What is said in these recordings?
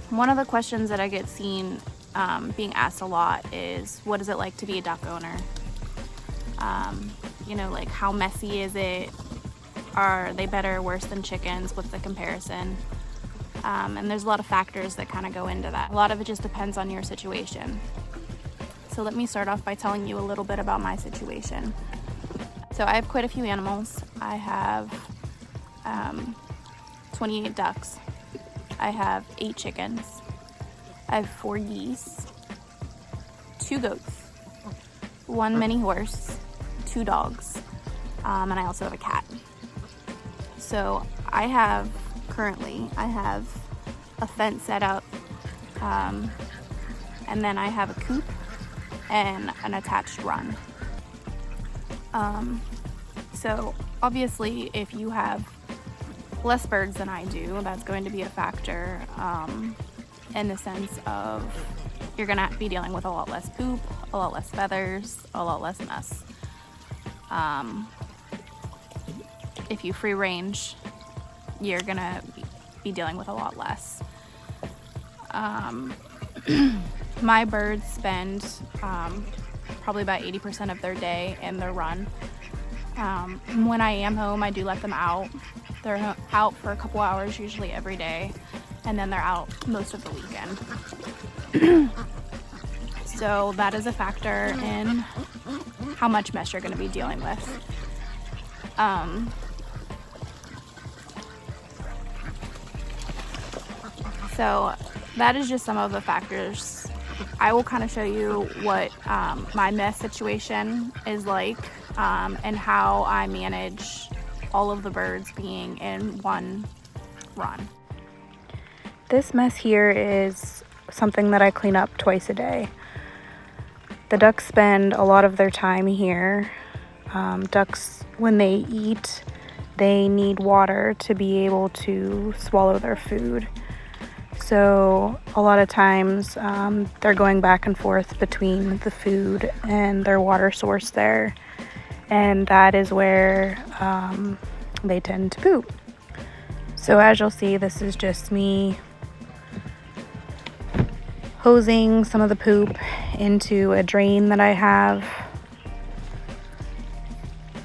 One of the questions that I get seen being asked a lot is, what is it like to be a duck owner? You know, like how messy is it? Are they better or worse than chickens? What's the comparison? And there's a lot of factors that kind of go into that. A lot of it just depends on your situation. So let me start off by telling you a little bit about my situation. So I have quite a few animals. I have 28 ducks. I have 8 chickens. I have 4 geese, 2 goats, 1 mini horse, 2 dogs, and I also have a cat. So I have a fence set up, and then I have a coop and an attached run. So obviously if you have less birds than I do, that's going to be a factor in the sense of you're gonna be dealing with a lot less poop, a lot less feathers, a lot less mess. If you free range, you're gonna be dealing with a lot less. My birds spend probably about 80% of their day in their run. When I am home, I do let them out. They're out for a couple hours, usually every day, and then they're out most of the weekend. So that is a factor in how much mess you're going to be dealing with. So that is just some of the factors. I will kind of show you what my mess situation is like, and how I manage all of the birds being in one run. This mess here is something that I clean up twice a day. The ducks spend a lot of their time here. Ducks, when they eat, they need water to be able to swallow their food. So a lot of times they're going back and forth between the food and their water source there, and that is where they tend to poop. So as you'll see, this is just me hosing some of the poop into a drain that I have.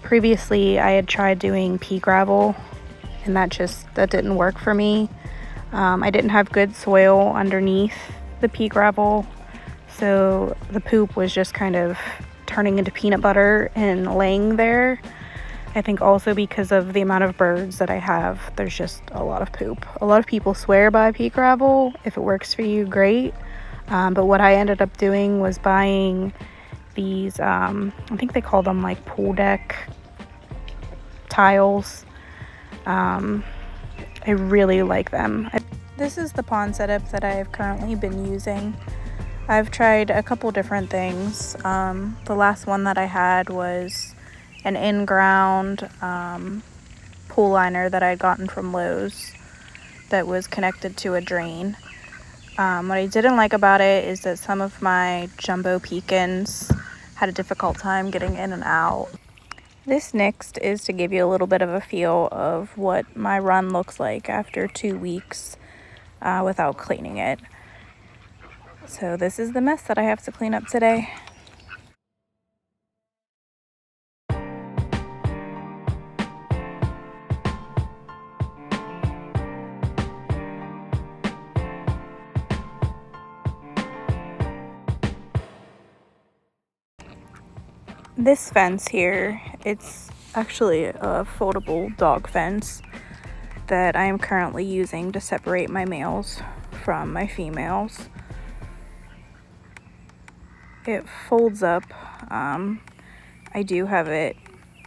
Previously I had tried doing pea gravel, and that didn't work for me. I didn't have good soil underneath the pea gravel, so the poop was just kind of turning into peanut butter and laying there. I think also because of the amount of birds that I have, there's just a lot of poop. A lot of people swear by pea gravel. If it works for you, great. But what I ended up doing was buying these, I think they call them like pool deck tiles. I really like them. This is the pond setup that I have currently been using. I've tried a couple different things. The last one that I had was an in-ground pool liner that I'd gotten from Lowe's that was connected to a drain. What I didn't like about it is that some of my jumbo pecans had a difficult time getting in and out. This next is to give you a little bit of a feel of what my run looks like after 2 weeks without cleaning it. So this is the mess that I have to clean up today. This fence here, it's actually a foldable dog fence that I am currently using to separate my males from my females. It folds up. I do have it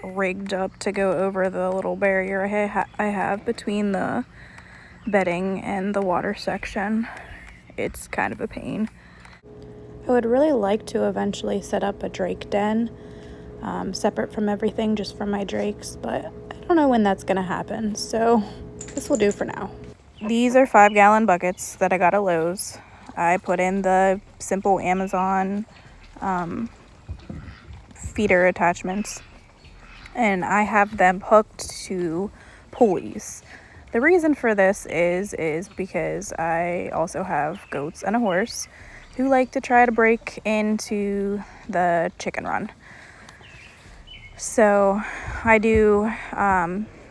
rigged up to go over the little barrier I have between the bedding and the water section. It's kind of a pain. I would really like to eventually set up a drake den, separate from everything, just for my drakes, but I don't know when that's gonna happen, so this will do for now. These are 5-gallon buckets that I got at Lowe's. I put in the simple Amazon feeder attachments, and I have them hooked to pulleys. The reason for this is because I also have goats and a horse who like to try to break into the chicken run. So I do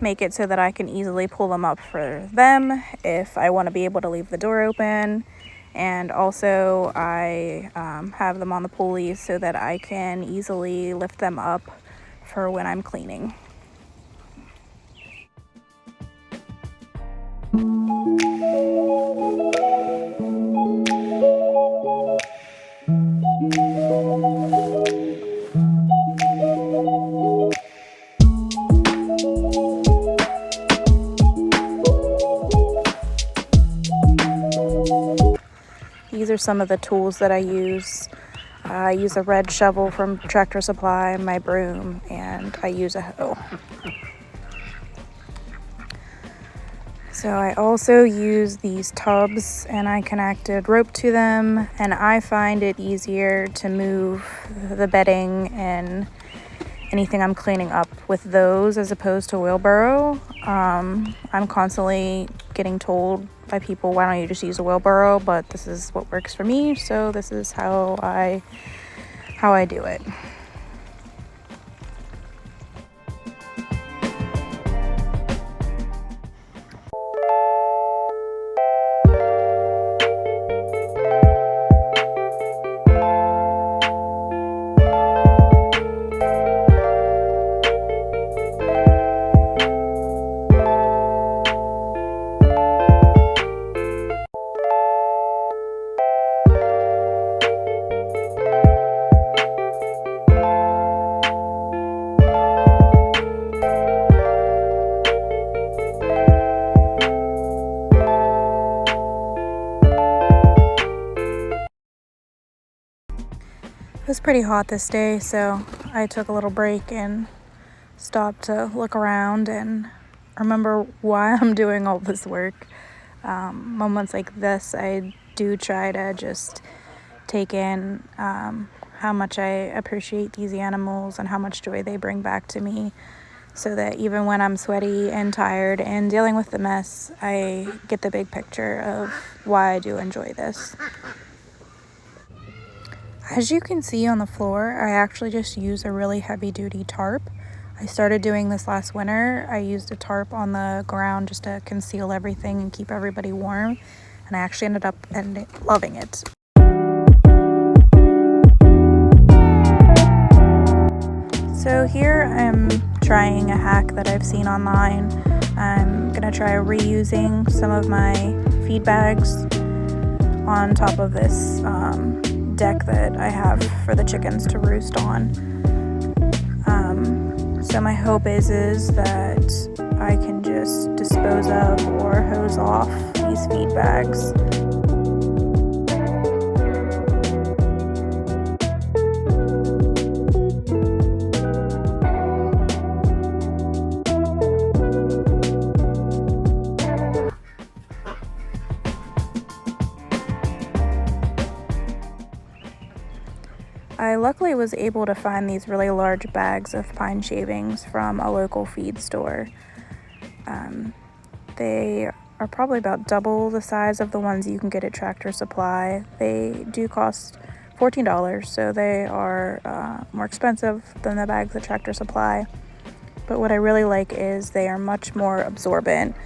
make it so that I can easily pull them up for them if I want to be able to leave the door open. And also I have them on the pulleys so that I can easily lift them up for when I'm cleaning. These are some of the tools that I use. I use a red shovel from Tractor Supply, my broom, and I use a hoe. So I also use these tubs, and I connected rope to them, and I find it easier to move the bedding and anything I'm cleaning up with those as opposed to wheelbarrow. I'm constantly getting told by people, why don't you just use a wheelbarrow? But this is what works for me, so this is how I do it. It was pretty hot this day, so I took a little break and stopped to look around and remember why I'm doing all this work. Moments like this, I do try to just take in how much I appreciate these animals and how much joy they bring back to me, so that even when I'm sweaty and tired and dealing with the mess, I get the big picture of why I do enjoy this. As you can see on the floor, I actually just use a really heavy-duty tarp. I started doing this last winter. I used a tarp on the ground just to conceal everything and keep everybody warm, and I actually ended up loving it. So here I'm trying a hack that I've seen online. I'm gonna try reusing some of my feed bags on top of this deck that I have for the chickens to roost on. So my hope is that I can just dispose of or hose off these feed bags. I luckily was able to find these really large bags of pine shavings from a local feed store. They are probably about double the size of the ones you can get at Tractor Supply. They do cost $14, so they are more expensive than the bags at Tractor Supply. But what I really like is they are much more absorbent.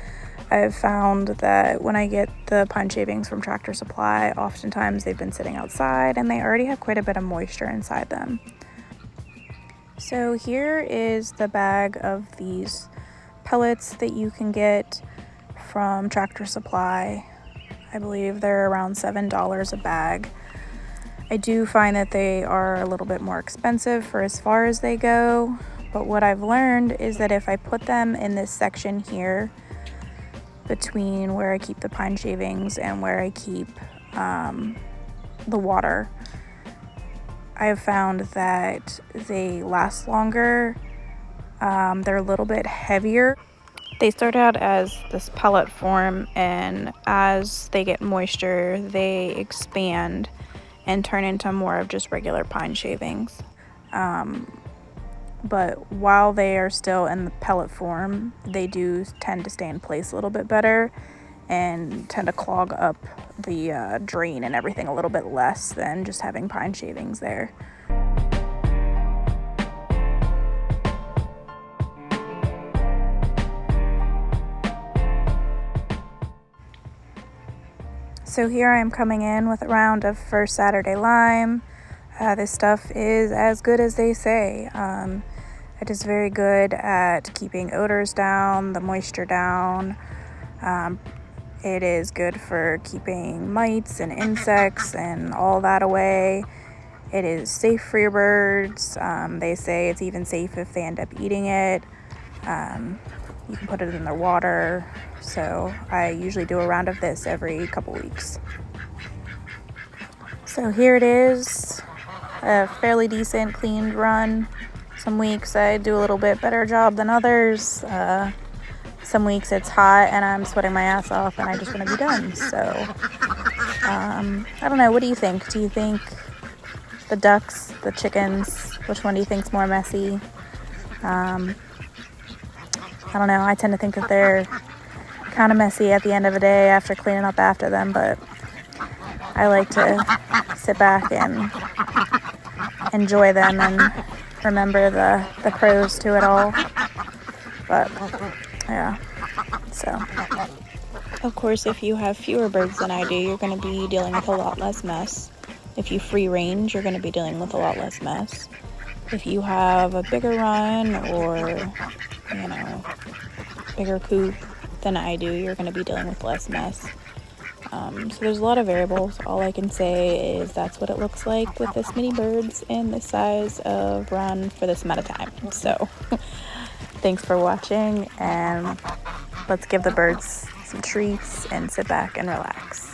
I've found that when I get the pine shavings from Tractor Supply, oftentimes they've been sitting outside and they already have quite a bit of moisture inside them. So here is the bag of these pellets that you can get from Tractor Supply. I believe they're around $7 a bag. I do find that they are a little bit more expensive for as far as they go, but what I've learned is that if I put them in this section here, between where I keep the pine shavings and where I keep the water, I have found that they last longer. They're a little bit heavier. They start out as this pellet form, and as they get moisture, they expand and turn into more of just regular pine shavings. but while they are still in the pellet form, they do tend to stay in place a little bit better and tend to clog up the drain and everything a little bit less than just having pine shavings there. So here I am coming in with a round of First Saturday Lime. This stuff is as good as they say. It is very good at keeping odors down, the moisture down. It is good for keeping mites and insects and all that away. It is safe for your birds. They say it's even safe if they end up eating it. You can put it in their water. So I usually do a round of this every couple weeks. So here it is, a fairly decent cleaned run. Some weeks I do a little bit better job than others. Some weeks it's hot and I'm sweating my ass off and I just want to be done. So I don't know, what do you think? Do you think the ducks, the chickens, which one do you think's more messy? I don't know, I tend to think that they're kind of messy at the end of the day after cleaning up after them, but I like to sit back and enjoy them and remember the pros to it all. But yeah, so of course if you have fewer birds than I do, you're going to be dealing with a lot less mess. If you free range, you're going to be dealing with a lot less mess. If you have a bigger run or, bigger coop than I do, you're going to be dealing with less mess. So there's a lot of variables. All I can say is that's what it looks like with this many birds and this size of run for this amount of time. So thanks for watching, and let's give the birds some treats and sit back and relax.